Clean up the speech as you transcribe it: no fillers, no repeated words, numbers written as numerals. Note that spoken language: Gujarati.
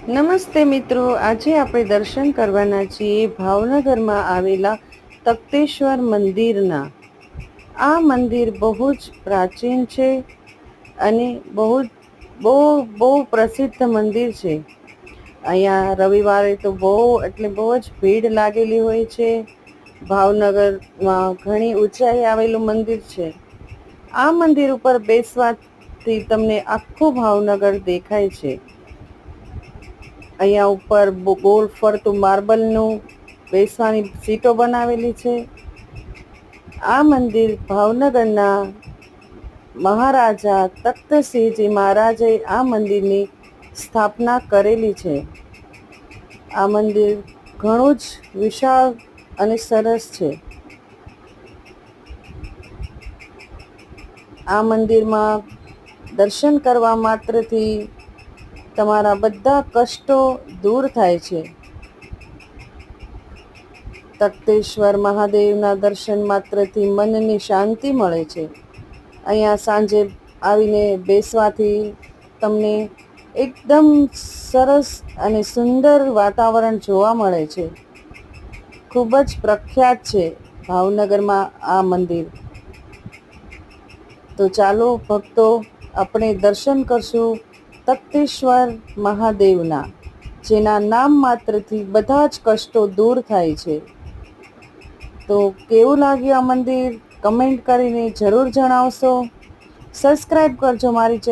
નમસ્તે મિત્રો, આજે આપણે દર્શન કરવાના છીએ ભાવનગરમાં આવેલા તખ્તેશ્વર મંદિરના. આ મંદિર બહુ જ પ્રાચીન છે અને બહુ પ્રસિદ્ધ મંદિર છે. અહીંયા રવિવારે તો બહુ જ ભીડ લાગેલી હોય છે. ભાવનગરમાં ઘણી ઊંચાઈ આવેલું મંદિર છે. આ મંદિર ઉપર બેસવાથી તમને આખું ભાવનગર દેખાય છે. અહીંયા ઉપર ગોળ ફરતું માર્બલનું બેસવાની સીટો બનાવેલી છે. આ મંદિર ભાવનગરના મહારાજા તખ્તસિંહજી મહારાજે આ મંદિરની સ્થાપના કરેલી છે. આ મંદિર ઘણું જ વિશાળ અને સરસ છે. આ મંદિરમાં દર્શન કરવા માત્રથી તમારા બધા કષ્ટો દૂર થાય છે. તખ્તેશ્વર મહાદેવના દર્શન માત્રથી મનની શાંતિ મળે છે. અહીંયા સાંજે આવીને બેસવાથી તમને એકદમ સરસ અને સુંદર વાતાવરણ જોવા મળે છે. ખૂબ જ પ્રખ્યાત છે ભાવનગરમાં આ મંદિર. તો ચાલો ભક્તો, આપણે દર્શન કરશું તખ્તેશ્વર મહાદેવના, જેના નામ માત્રથી બધા જ કષ્ટો દૂર થાય છે. તો કેવું લાગ્યું આ મંદિર? કમેન્ટ કરીને જરૂર જણાવશો. સબસ્ક્રાઈબ કરજો મારી ચેનલ.